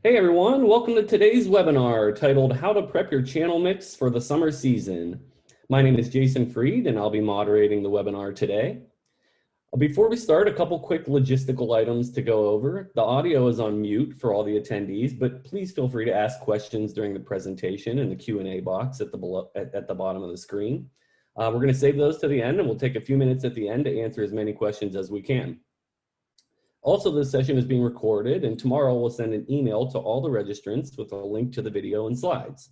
Hey everyone, welcome to today's webinar titled How to Prep Your Channel Mix for the Summer Season. My name is Jason Freed and I'll be moderating the webinar today. Before we start, a couple quick logistical items to go over. The audio is on mute for all the attendees, but please feel free to ask questions during the presentation in the Q&A box at the bottom of the screen. We're going to save those to the end and we'll take a few minutes at the end to answer as many questions as we can. Also, this session is being recorded, and tomorrow we'll send an email to all the registrants with a link to the video and slides.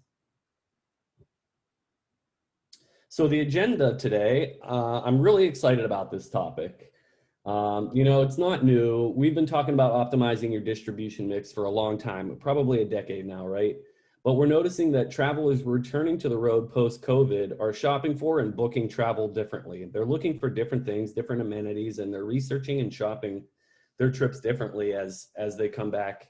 So the agenda today, I'm really excited about this topic. It's not new. We've been talking about optimizing your distribution mix for a long time, probably a decade now, right? But we're noticing that travelers returning to the road post-COVID are shopping for and booking travel differently. They're looking for different things, different amenities, and they're researching and shopping their trips differently as they come back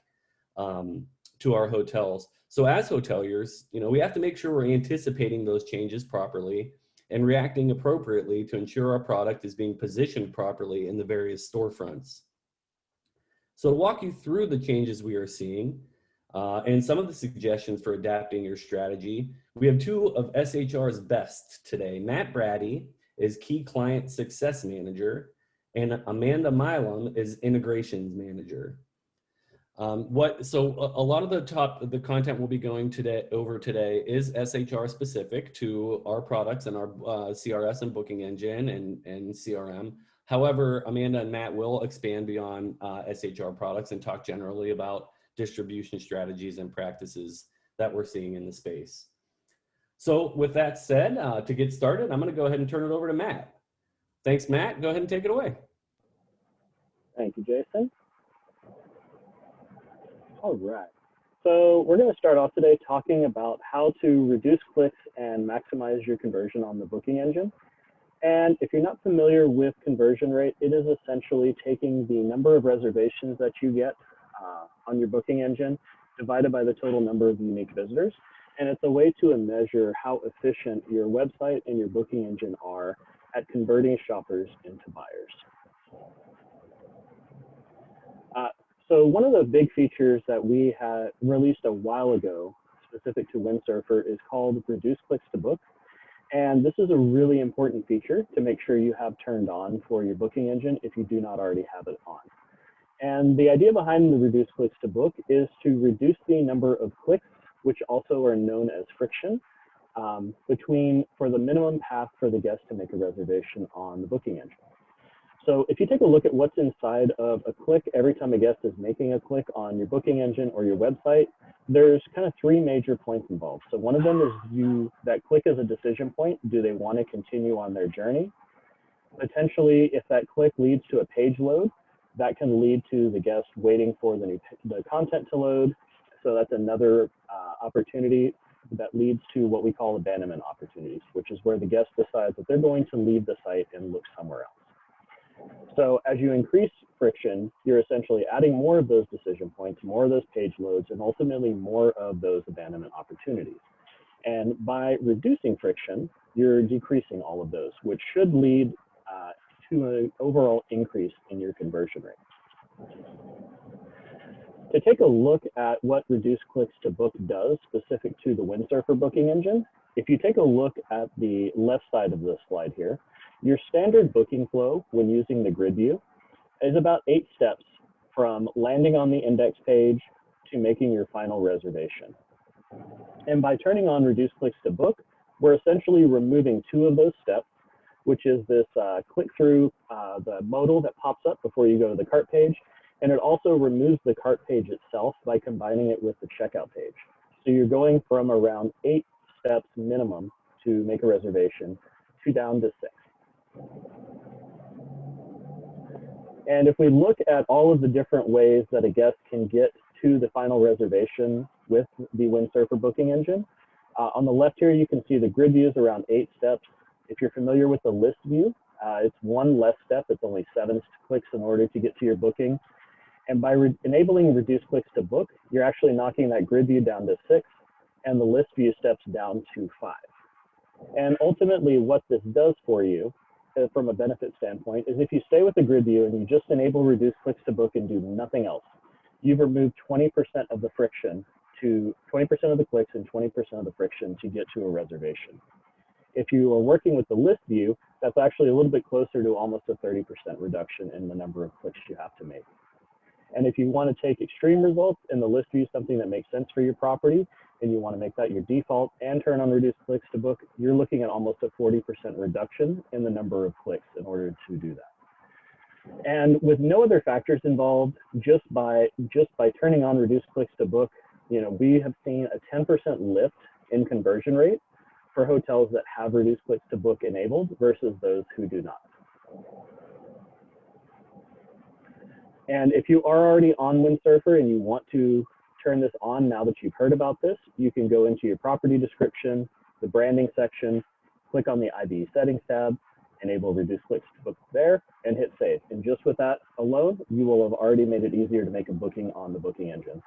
to our hotels. So as hoteliers, we have to make sure we're anticipating those changes properly and reacting appropriately to ensure our product is being positioned properly in the various storefronts. So to walk you through the changes we are seeing and some of the suggestions for adapting your strategy, we have two of SHR's best today. Matt Brady is Key Client Success Manager, and Amanda Milam is Integrations Manager. So a lot of the content we'll be going over today is SHR specific to our products and our CRS and booking engine and CRM. However, Amanda and Matt will expand beyond SHR products and talk generally about distribution strategies and practices that we're seeing in the space. So with that said, to get started, I'm going to go ahead and turn it over to Matt. Thanks, Matt. Go ahead and take it away. Thank you, Jason. All right. So we're going to start off today talking about how to reduce clicks and maximize your conversion on the booking engine. And if you're not familiar with conversion rate, it is essentially taking the number of reservations that you get on your booking engine divided by the total number of unique visitors. And it's a way to measure how efficient your website and your booking engine are at converting shoppers into buyers. So one of the big features that we had released a while ago, specific to Windsurfer, is called Reduce Clicks to Book. And this is a really important feature to make sure you have turned on for your booking engine if you do not already have it on. And the idea behind the Reduce Clicks to Book is to reduce the number of clicks, which also are known as friction, for the minimum path for the guest to make a reservation on the booking engine. So if you take a look at what's inside of a click every time a guest is making a click on your booking engine or your website, there's kind of three major points involved. So one of them is that click is a decision point. Do they want to continue on their journey? Potentially, if that click leads to a page load, that can lead to the guest waiting for the content to load. So that's another opportunity that leads to what we call abandonment opportunities, which is where the guest decides that they're going to leave the site and look somewhere else. So as you increase friction, you're essentially adding more of those decision points, more of those page loads, and ultimately more of those abandonment opportunities. And by reducing friction, you're decreasing all of those, which should lead to an overall increase in your conversion rate. To take a look at what Reduce Clicks to Book does specific to the Windsurfer booking engine, if you take a look at the left side of this slide here, your standard booking flow when using the grid view is about 8 steps from landing on the index page to making your final reservation. And by turning on Reduce Clicks to Book, we're essentially removing 2 of those steps, which is this click through the modal that pops up before you go to the cart page. And it also removes the cart page itself by combining it with the checkout page. So you're going from around 8 steps minimum to make a reservation to down to 6. And if we look at all of the different ways that a guest can get to the final reservation with the Windsurfer booking engine, on the left here, you can see the grid view is around 8 steps. If you're familiar with the list view, it's 1 less step. It's only 7 clicks in order to get to your booking. And by enabling Reduce Clicks to Book, you're actually knocking that grid view down to 6 and the list view steps down to 5. And ultimately what this does for you from a benefit standpoint is if you stay with the grid view and you just enable Reduce Clicks to Book and do nothing else, you've removed 20% of the friction to 20% of the clicks and 20% of the friction to get to a reservation. If you are working with the list view, that's actually a little bit closer to almost a 30% reduction in the number of clicks you have to make. And if you want to take extreme results in the list view, something that makes sense for your property, and you want to make that your default and turn on reduced clicks to book, you're looking at almost a 40% reduction in the number of clicks in order to do that. And with no other factors involved, just by turning on reduced clicks to book, we have seen a 10% lift in conversion rate for hotels that have reduced clicks to book enabled versus those who do not. And if you are already on Windsurfer and you want to turn this on now that you've heard about this, you can go into your property description, the branding section, click on the IBE settings tab, enable reduce clicks to book there, and hit save. And just with that alone, you will have already made it easier to make a booking on the booking engine.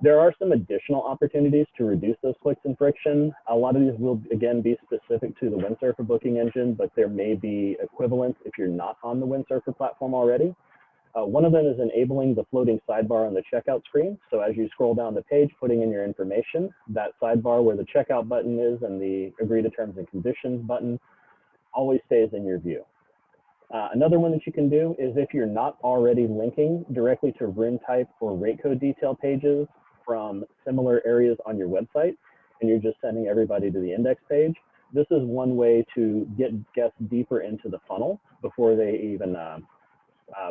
There are some additional opportunities to reduce those clicks and friction. A lot of these will, again, be specific to the Windsurfer booking engine, but there may be equivalents if you're not on the Windsurfer platform already. One of them is enabling the floating sidebar on the checkout screen. So as you scroll down the page, putting in your information, that sidebar where the checkout button is and the agree to terms and conditions button always stays in your view. Another one that you can do is if you're not already linking directly to room type or rate code detail pages from similar areas on your website, and you're just sending everybody to the index page, this is one way to get guests deeper into the funnel before they even,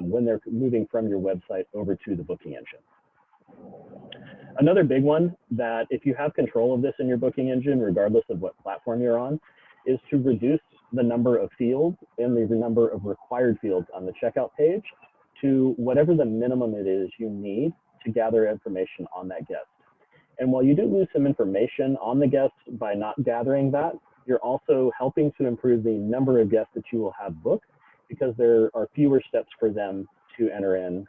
when they're moving from your website over to the booking engine. Another big one that if you have control of this in your booking engine, regardless of what platform you're on, is to reduce the number of fields and the number of required fields on the checkout page to whatever the minimum it is you need to gather information on that guest. And while you do lose some information on the guest by not gathering that, you're also helping to improve the number of guests that you will have booked because there are fewer steps for them to enter in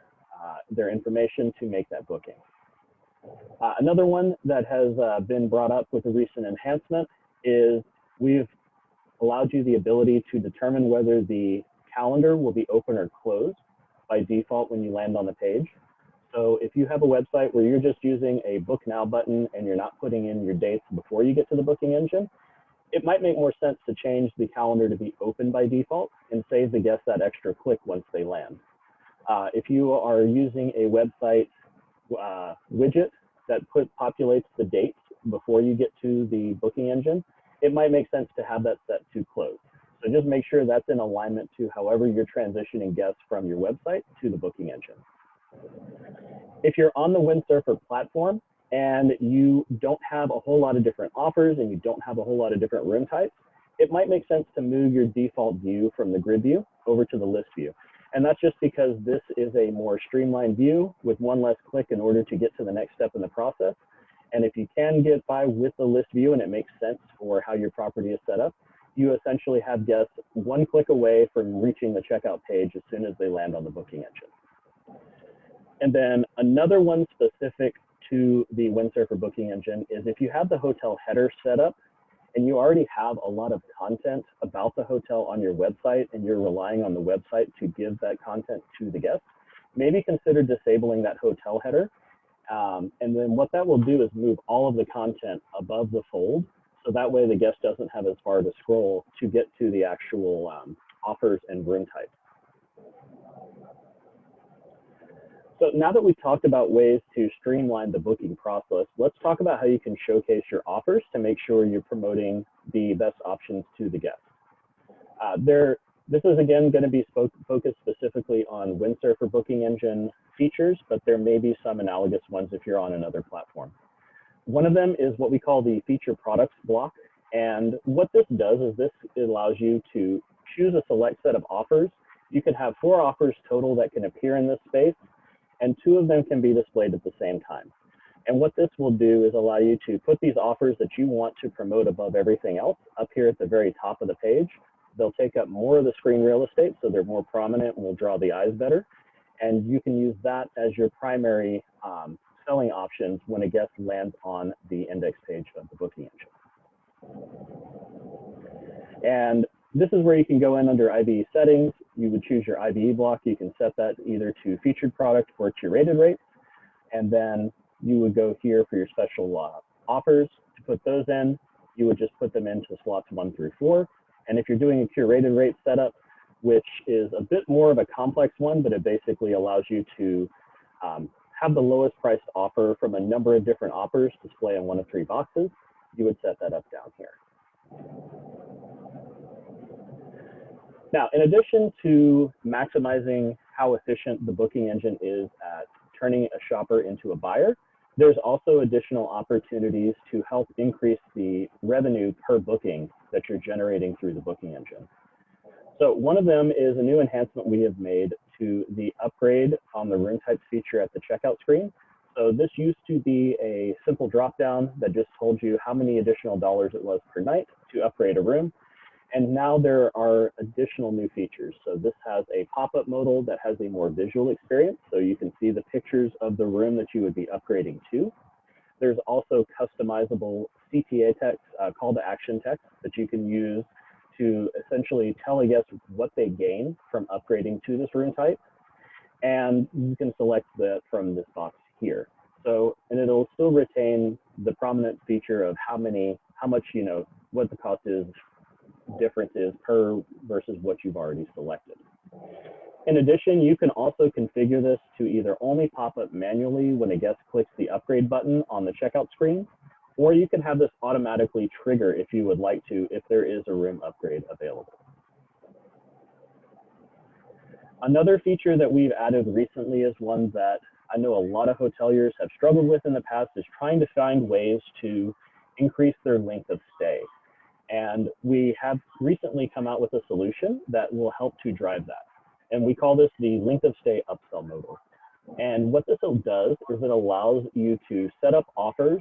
their information to make that booking. Another one that has been brought up with a recent enhancement is we've allowed you the ability to determine whether the calendar will be open or closed by default when you land on the page. So if you have a website where you're just using a book now button and you're not putting in your dates before you get to the booking engine, it might make more sense to change the calendar to be open by default and save the guest that extra click once they land. If you are using a website widget that populates the dates before you get to the booking engine, it might make sense to have that set to close. So just make sure that's in alignment to however you're transitioning guests from your website to the booking engine. If you're on the Windsurfer platform and you don't have a whole lot of different offers and you don't have a whole lot of different room types, it might make sense to move your default view from the grid view over to the list view. And that's just because this is a more streamlined view with one less click in order to get to the next step in the process. And if you can get by with the list view and it makes sense for how your property is set up, you essentially have guests one click away from reaching the checkout page as soon as they land on the booking engine. And then another one specific to the Windsurfer booking engine is if you have the hotel header set up and you already have a lot of content about the hotel on your website and you're relying on the website to give that content to the guests, maybe consider disabling that hotel header. And then what that will do is move all of the content above the fold. So that way the guest doesn't have as far to scroll to get to the actual offers and room types. So now that we've talked about ways to streamline the booking process, let's talk about how you can showcase your offers to make sure you're promoting the best options to the guests. This is again going to be focused specifically on Windsurfer booking engine features, but there may be some analogous ones if you're on another platform. One of them is what we call the feature products block. And what this does is this allows you to choose a select set of offers. You can have 4 offers total that can appear in this space, and 2 of them can be displayed at the same time. And what this will do is allow you to put these offers that you want to promote above everything else up here at the very top of the page. They'll take up more of the screen real estate, so they're more prominent and will draw the eyes better. And you can use that as your primary selling options when a guest lands on the index page of the booking engine. And This is where you can go in under IBE settings. You would choose your IBE block. You can set that either to featured product or curated rates. And then you would go here for your special offers to put those in. You would just put them into slots 1 through 4. And if you're doing a curated rate setup, which is a bit more of a complex one, but it basically allows you to have the lowest priced offer from a number of different offers display in one of 3 boxes, you would set that up down here. Now, in addition to maximizing how efficient the booking engine is at turning a shopper into a buyer, there's also additional opportunities to help increase the revenue per booking that you're generating through the booking engine. So one of them is a new enhancement we have made to the upgrade on the room types feature at the checkout screen. So this used to be a simple drop down that just told you how many additional dollars it was per night to upgrade a room. And now there are additional new features. So this has a pop-up modal that has a more visual experience. So you can see the pictures of the room that you would be upgrading to. There's also customizable CTA text, call to action text that you can use to essentially tell a guest what they gain from upgrading to this room type. And you can select that from this box here. So, and it'll still retain the prominent feature of how much, what the cost difference is per versus what you've already selected. In addition, you can also configure this to either only pop up manually when a guest clicks the upgrade button on the checkout screen, or you can have this automatically trigger if you would like to, if there is a room upgrade available. Another feature that we've added recently is one that I know a lot of hoteliers have struggled with in the past, is trying to find ways to increase their length of stay. And we have recently come out with a solution that will help to drive that. And we call this the length of stay upsell modal. And what this does is it allows you to set up offers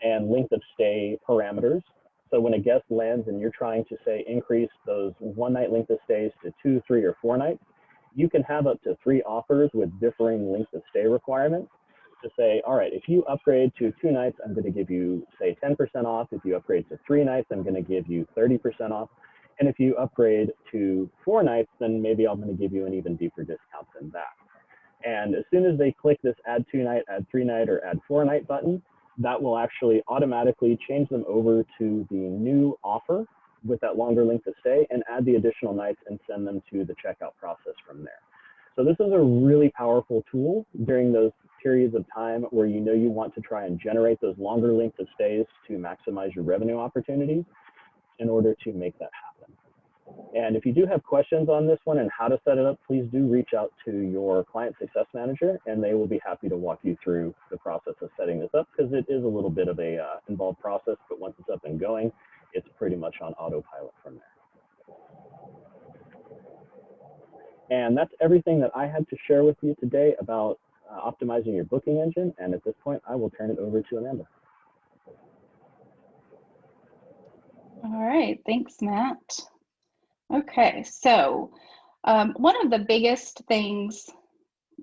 and length of stay parameters. So when a guest lands and you're trying to say increase those 1 night length of stays to 2, 3, or 4 nights, you can have up to 3 offers with differing length of stay requirements to say, all right, if you upgrade to 2 nights, I'm going to give you, say, 10% off. If you upgrade to 3 nights, I'm going to give you 30% off. And if you upgrade to 4 nights, then maybe I'm going to give you an even deeper discount than that. And as soon as they click this add 2 night, add 3 night, or add 4 night button, that will actually automatically change them over to the new offer with that longer length of stay and add the additional nights and send them to the checkout process from there. So this is a really powerful tool during those periods of time where you want to try and generate those longer lengths of stays to maximize your revenue opportunities in order to make that happen. And if you do have questions on this one and how to set it up, please do reach out to your client success manager and they will be happy to walk you through the process of setting this up, because it is a little bit of a involved process, but once it's up and going, it's pretty much on autopilot from there. And that's everything that I had to share with you today about optimizing your booking engine. And at this point, I will turn it over to Amanda. All right, thanks, Matt. Okay, so one of the biggest things,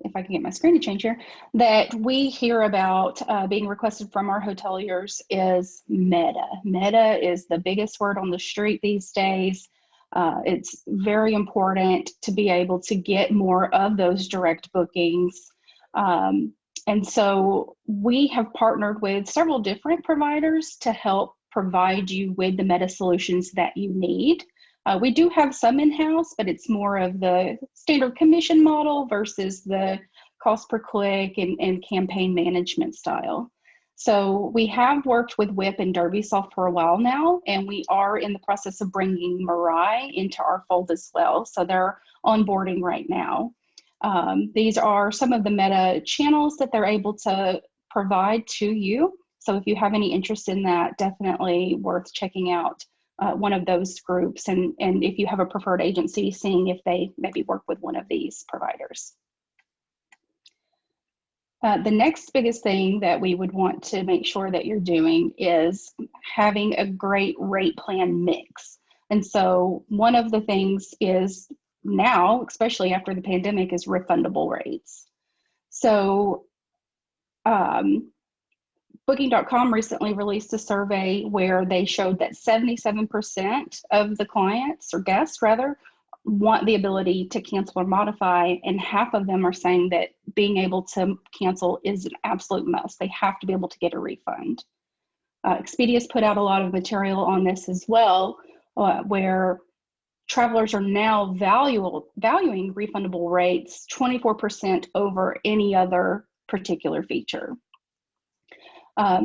if I can get my screen to change here, that we hear about being requested from our hoteliers is meta. Meta is the biggest word on the street these days. It's very important to be able to get more of those direct bookings. And so we have partnered with several different providers to help provide you with the meta solutions that you need. We do have some in-house, but it's more of the standard commission model versus the cost per click and campaign management style. So we have worked with Whip and DerbySoft for a while now, and we are in the process of bringing Mirai into our fold as well. So they're onboarding right now. These are some of the meta channels that they're able to provide to you. So if you have any interest in that, definitely worth checking out one of those groups. And if you have a preferred agency, seeing if they maybe work with one of these providers. The next biggest thing that we would want to make sure that you're doing is having a great rate plan mix. And so one of the things is now, especially after the pandemic, is refundable rates. So Booking.com recently released a survey where they showed that 77% of the clients, or guests rather, want the ability to cancel or modify, and half of them are saying that being able to cancel is an absolute must. They have to be able to get a refund. Expedia's put out a lot of material on this as well, where travelers are now valuing refundable rates 24% over any other particular feature.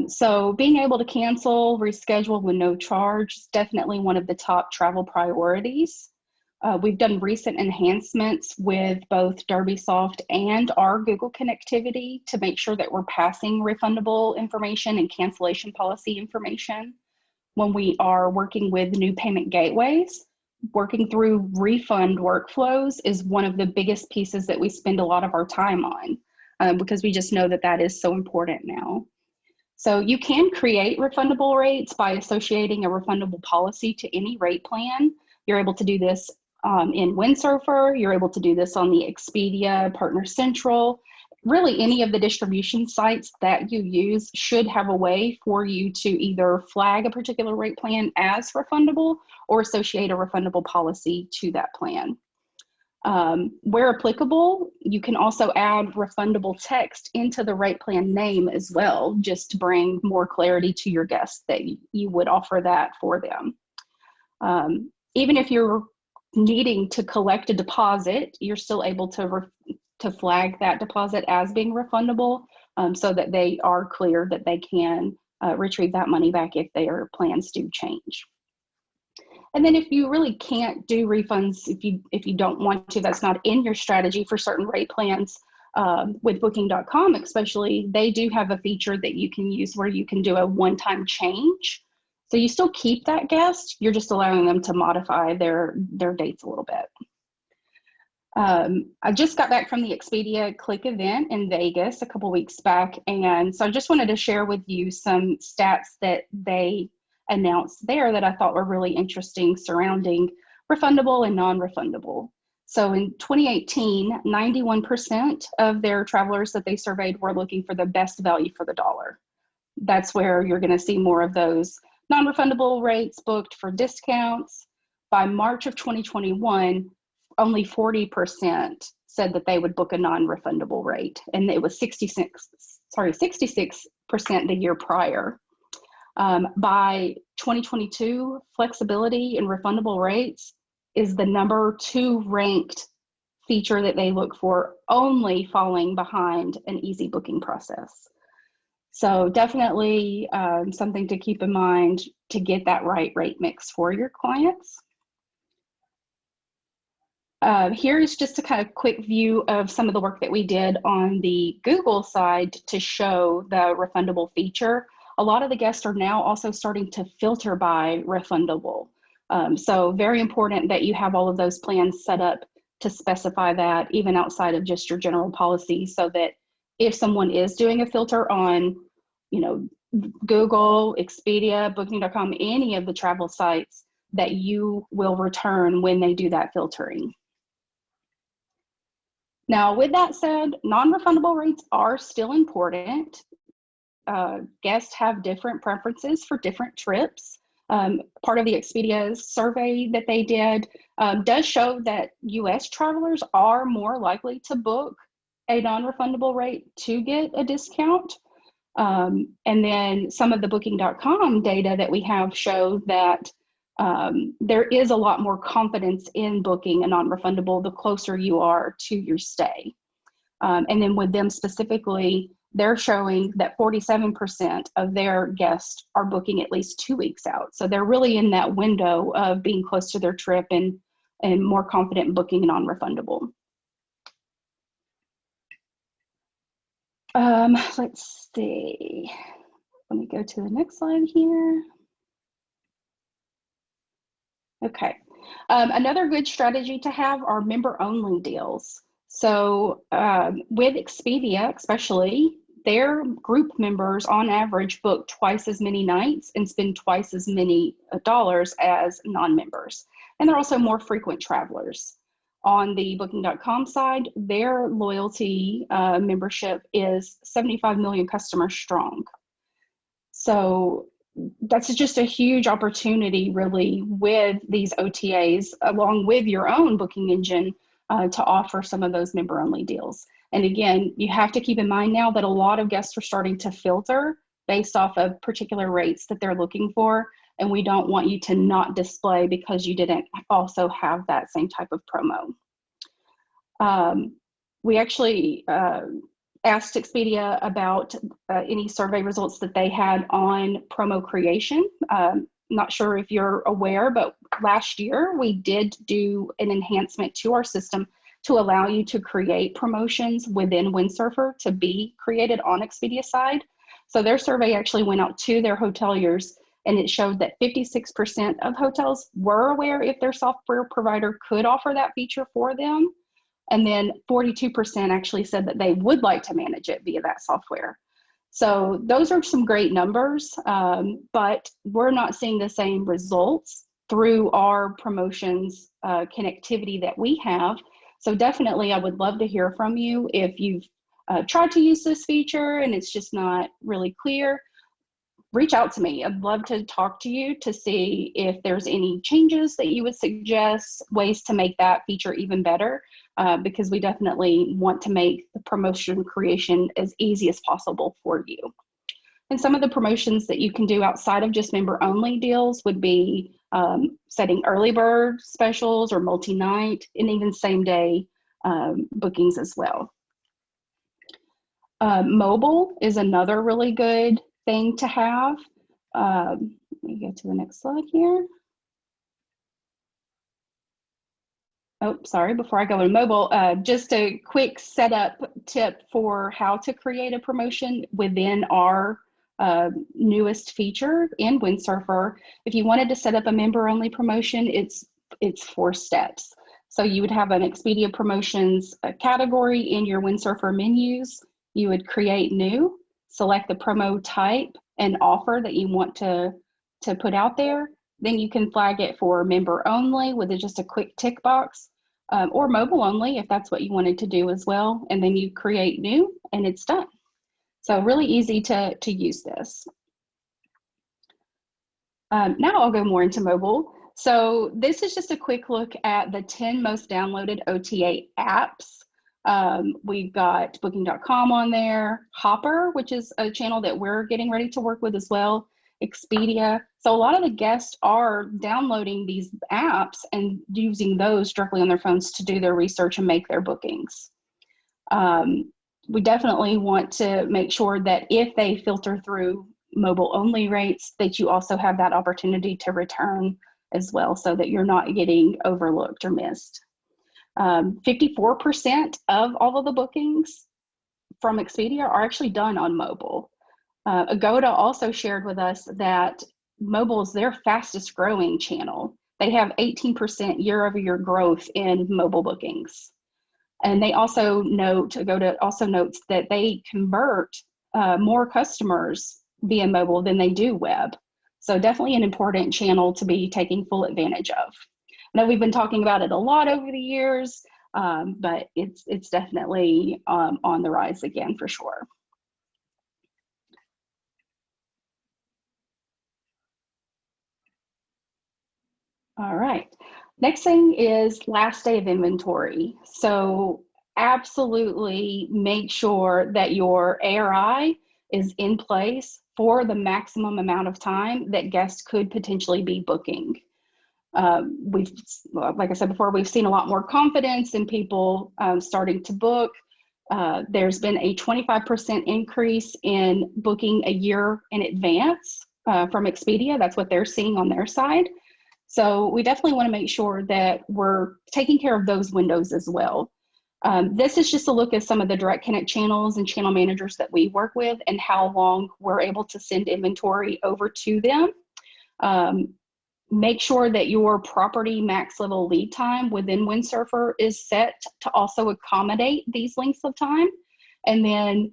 So being able to cancel, reschedule with no charge is definitely one of the top travel priorities. We've done recent enhancements with both DerbySoft and our Google connectivity to make sure that we're passing refundable information and cancellation policy information. When we are working with new payment gateways, working through refund workflows is one of the biggest pieces that we spend a lot of our time on, because we just know that that is so important now. So you can create refundable rates by associating a refundable policy to any rate plan. You're able to do this in Windsurfer. You're able to do this on the Expedia, Partner Central. Really, any of the distribution sites that you use should have a way for you to either flag a particular rate plan as refundable or associate a refundable policy to that plan. Where applicable, you can also add refundable text into the rate plan name as well, just to bring more clarity to your guests that you would offer that for them. Even if you're needing to collect a deposit, you're still able to flag that deposit as being refundable, so that they are clear that they can retrieve that money back if their plans do change. And then if you really can't do refunds, if you don't want to, that's not in your strategy for certain rate plans, with Booking.com especially, they do have a feature that you can use where you can do a one-time change. So you still keep that guest, you're just allowing them to modify their dates a little bit. I just got back from the Expedia Click event in Vegas a couple weeks back, and so I just wanted to share with you some stats that they announced there that I thought were really interesting surrounding refundable and non-refundable. So in 2018, 91% of their travelers that they surveyed were looking for the best value for the dollar. That's where you're going to see more of those non-refundable rates booked for discounts. By March of 2021, only 40% said that they would book a non-refundable rate, and it was 66% the year prior. By 2022, flexibility in refundable rates is the #2 ranked feature that they look for, only falling behind an easy booking process. So definitely something to keep in mind to get that right rate mix for your clients. Here is just a kind of quick view of some of the work that we did on the Google side to show the refundable feature. A lot of the guests are now also starting to filter by refundable. So very important that you have all of those plans set up to specify that, even outside of just your general policy, so that if someone is doing a filter on, Google, Expedia, Booking.com, any of the travel sites, that you will return when they do that filtering. Now, with that said, non-refundable rates are still important. Guests have different preferences for different trips. Part of the Expedia's survey that they did does show that US travelers are more likely to book a non-refundable rate to get a discount. And then some of the Booking.com data that we have show that there is a lot more confidence in booking a non-refundable the closer you are to your stay. And then with them specifically, they're showing that 47% of their guests are booking at least 2 weeks out. So they're really in that window of being close to their trip and more confident in booking non-refundable. Let's see. Let me go to the next slide here. Okay. Another good strategy to have are member-only deals. So with Expedia especially, their group members on average book twice as many nights and spend twice as many dollars as non-members. And they're also more frequent travelers. On the Booking.com side, their loyalty membership is 75 million customers strong. So that's just a huge opportunity really with these OTAs, along with your own booking engine, to offer some of those member only deals. And again, you have to keep in mind now that a lot of guests are starting to filter based off of particular rates that they're looking for. And we don't want you to not display because you didn't also have that same type of promo. We actually asked Expedia about any survey results that they had on promo creation. Not sure if you're aware, but last year we did do an enhancement to our system to allow you to create promotions within Windsurfer to be created on Expedia side. So their survey actually went out to their hoteliers, and it showed that 56% of hotels were aware if their software provider could offer that feature for them. And then 42% actually said that they would like to manage it via that software. So those are some great numbers, but we're not seeing the same results through our promotions connectivity that we have. So definitely I would love to hear from you if you've tried to use this feature and it's just not really clear. Reach out to me. I'd love to talk to you to see if there's any changes that you would suggest, ways to make that feature even better, because we definitely want to make the promotion creation as easy as possible for you. And some of the promotions that you can do outside of just member only deals would be setting early bird specials or multi-night, and even same day bookings as well. Mobile is another really good thing to have. Let me go to the next slide here. Oh, sorry, before I go to mobile, just a quick setup tip for how to create a promotion within our newest feature in Windsurfer. If you wanted to set up a member only promotion, it's 4 steps. So you would have an Expedia promotions category in your Windsurfer menus. You would create new, select the promo type and offer that you want to put out there. Then you can flag it for member only with just a quick tick box, or mobile only if that's what you wanted to do as well. And then you create new and it's done. So really easy to use this. Now I'll go more into mobile. So this is just a quick look at the 10 most downloaded OTA apps. We've got booking.com on there, Hopper, which is a channel that we're getting ready to work with as well, Expedia. So a lot of the guests are downloading these apps and using those directly on their phones to do their research and make their bookings. We definitely want to make sure that if they filter through mobile only rates, that you also have that opportunity to return as well, so that you're not getting overlooked or missed. 54% of all of the bookings from Expedia are actually done on mobile. Agoda also shared with us that mobile is their fastest growing channel. They have 18% year-over-year growth in mobile bookings. And they also note, Agoda also notes that they convert more customers via mobile than they do web. So definitely an important channel to be taking full advantage of. I know we've been talking about it a lot over the years, but it's definitely on the rise again for sure. All right, next thing is last day of inventory. So absolutely make sure that your ARI is in place for the maximum amount of time that guests could potentially be booking. We've, like I said before, we've seen a lot more confidence in people starting to book. There's been a 25% increase in booking a year in advance from Expedia. That's what they're seeing on their side. So we definitely want to make sure that we're taking care of those windows as well. This is just a look at some of the direct connect channels and channel managers that we work with and how long we're able to send inventory over to them. Make sure that your property max level lead time within Windsurfer is set to also accommodate these lengths of time. And then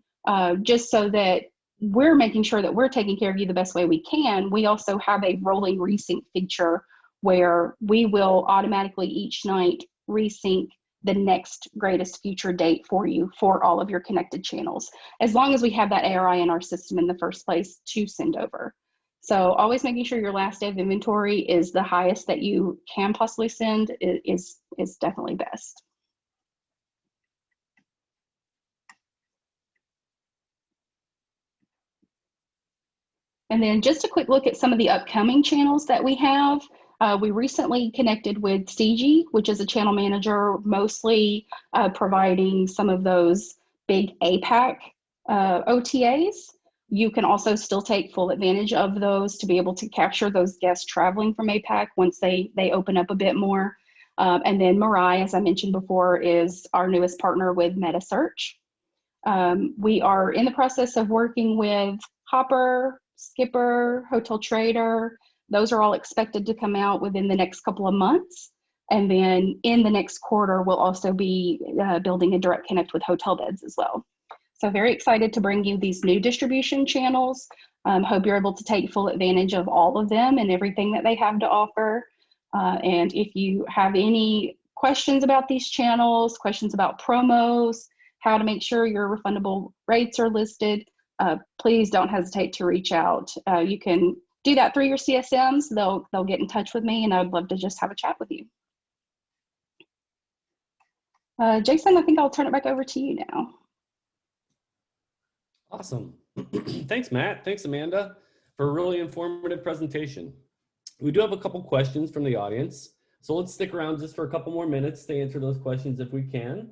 just so that we're making sure that we're taking care of you the best way we can, we also have a rolling resync feature where we will automatically each night resync the next greatest future date for you for all of your connected channels, as long as we have that ARI in our system in the first place to send over. So always making sure your last day of inventory is the highest that you can possibly send is definitely best. And then just a quick look at some of the upcoming channels that we have. We recently connected with CG, which is a channel manager, mostly providing some of those big APAC OTAs. You can also still take full advantage of those to be able to capture those guests traveling from APAC once they open up a bit more. And then Mirai, as I mentioned before, is our newest partner with MetaSearch. We are in the process of working with Hopper, Skipper, Hotel Trader. Those are all expected to come out within the next couple of months. And then in the next quarter, we'll also be building a direct connect with hotel beds as well. So very excited to bring you these new distribution channels. Hope you're able to take full advantage of all of them and everything that they have to offer. And if you have any questions about these channels, questions about promos, how to make sure your refundable rates are listed, please don't hesitate to reach out. You can do that through your CSMs. They'll get in touch with me, and I would love to just have a chat with you. Jason, I think I'll turn it back over to you now. Awesome. Thanks, Matt. Thanks, Amanda, for a really informative presentation. We do have a couple questions from the audience, so let's stick around just for a couple more minutes to answer those questions if we can.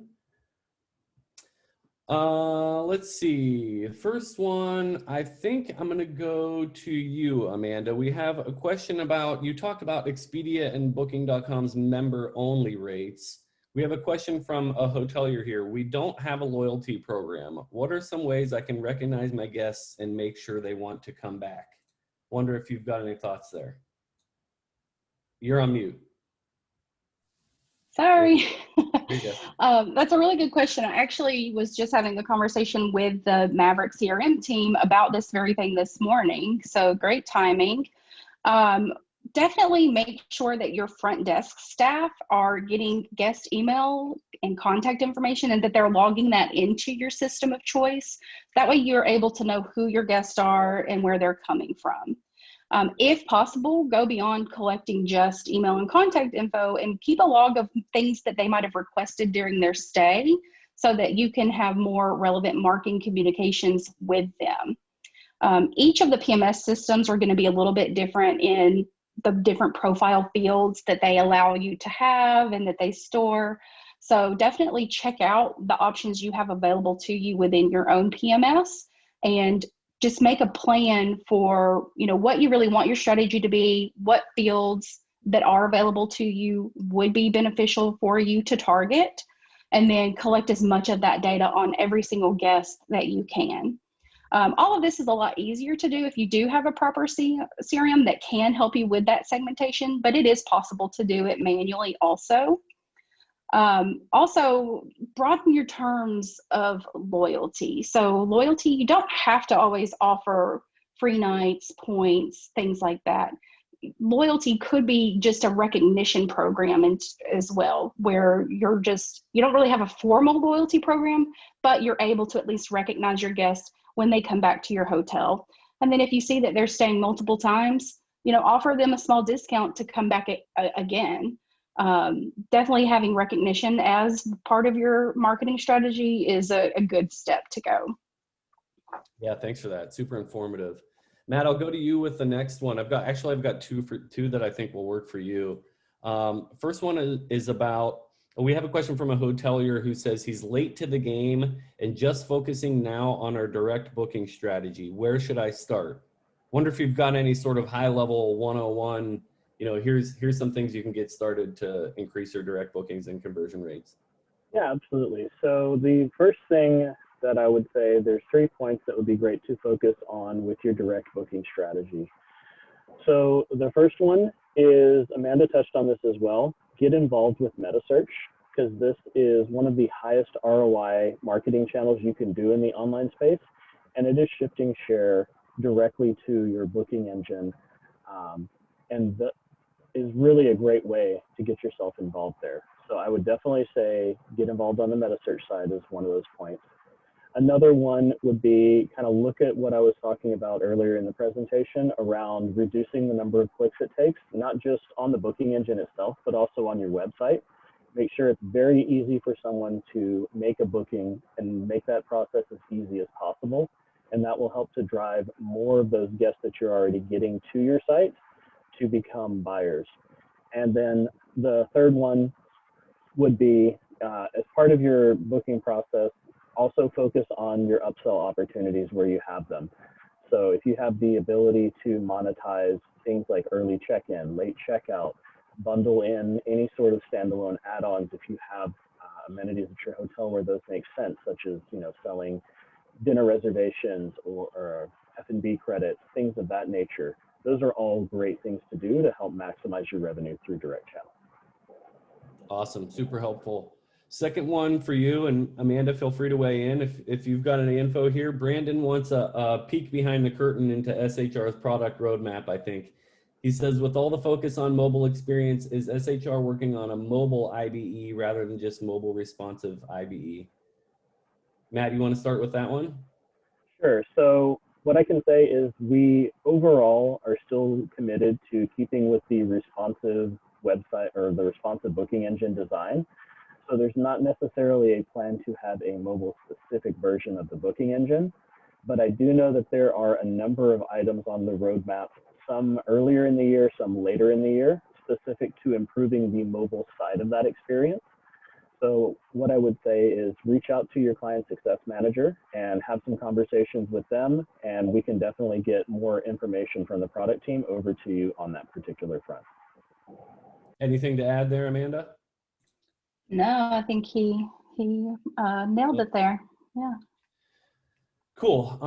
Let's see. First one, I think I'm going to go to you, Amanda. We have a question about, you talked about Expedia and Booking.com's member-only rates. We have a question from a hotelier here. We don't have a loyalty program. What are some ways I can recognize my guests and make sure they want to come back? Wonder if you've got any thoughts there. You're on mute. Sorry. There you go. That's a really good question. I actually was just having a conversation with the Maverick CRM team about this very thing this morning. So great timing. Definitely make sure that your front desk staff are getting guest email and contact information and that they're logging that into your system of choice. That way you're able to know who your guests are and where they're coming from. If possible, go beyond collecting just email and contact info and keep a log of things that they might have requested during their stay so that you can have more relevant marketing communications with them. Each of the PMS systems are going to be a little bit different in the different profile fields that they allow you to have and that they store. So definitely check out the options you have available to you within your own PMS and just make a plan for, what you really want your strategy to be, what fields that are available to you would be beneficial for you to target, and then collect as much of that data on every single guest that you can. All of this is a lot easier to do if you do have a proper CRM that can help you with that segmentation, but it is possible to do it manually also. Also, broaden your terms of loyalty. So loyalty, you don't have to always offer free nights, points, things like that. Loyalty could be just a recognition program as well, where you don't really have a formal loyalty program, but you're able to at least recognize your guests when they come back to your hotel. And then if you see that they're staying multiple times, offer them a small discount to come back again. Definitely having recognition as part of your marketing strategy is a good step to go. Yeah, thanks for that. Super informative. Matt, I'll go to you with the next one. I've got two that I think will work for you. First one is about, we have a question from a hotelier who says he's late to the game and just focusing now on our direct booking strategy. Where should I start? Wonder if you've got any sort of high level 101, here's some things you can get started to increase your direct bookings and conversion rates. Yeah, absolutely. So the first thing that I would say, there's 3 points that would be great to focus on with your direct booking strategy. So the first one is, Amanda touched on this as well, get involved with MetaSearch, because this is one of the highest ROI marketing channels you can do in the online space, and it is shifting share directly to your booking engine, and that is really a great way to get yourself involved there. So I would definitely say get involved on the meta search side is one of those points. Another one would be kind of look at what I was talking about earlier in the presentation around reducing the number of clicks it takes, not just on the booking engine itself, but also on your website. Make sure it's very easy for someone to make a booking and make that process as easy as possible. And that will help to drive more of those guests that you're already getting to your site to become buyers. And then the third one would be, as part of your booking process, also focus on your upsell opportunities where you have them. So if you have the ability to monetize things like early check-in, late checkout, bundle in any sort of standalone add-ons if you have amenities at your hotel where those make sense, such as selling dinner reservations or F&B credits, things of that nature. Those are all great things to do to help maximize your revenue through direct channel. Awesome, super helpful. Second one for you, and Amanda, feel free to weigh in if you've got any info here. Brandon wants a peek behind the curtain into SHR's product roadmap, I think. He says, with all the focus on mobile experience, is SHR working on a mobile IBE rather than just mobile responsive IBE? Matt, you want to start with that one? Sure. So what I can say is we overall are still committed to keeping with the responsive website or the responsive booking engine design. So there's not necessarily a plan to have a mobile specific version of the booking engine, but I do know that there are a number of items on the roadmap, some earlier in the year, some later in the year, specific to improving the mobile side of that experience. So what I would say is reach out to your client success manager and have some conversations with them, and we can definitely get more information from the product team over to you on that particular front. Anything to add there, Amanda? No, I think he nailed it there. Yeah. Cool.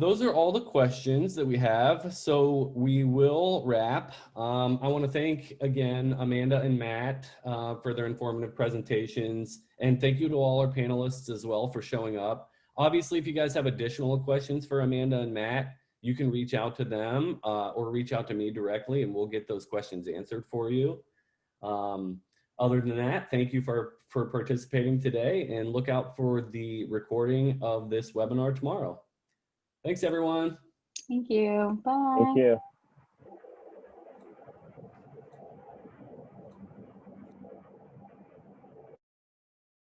Those are all the questions that we have. So we will wrap. I want to thank again Amanda and Matt for their informative presentations. And thank you to all our panelists as well for showing up. Obviously, if you guys have additional questions for Amanda and Matt, you can reach out to them or reach out to me directly and we'll get those questions answered for you. Other than that, thank you for participating today and look out for the recording of this webinar tomorrow. Thanks, everyone. Thank you. Bye. Thank you.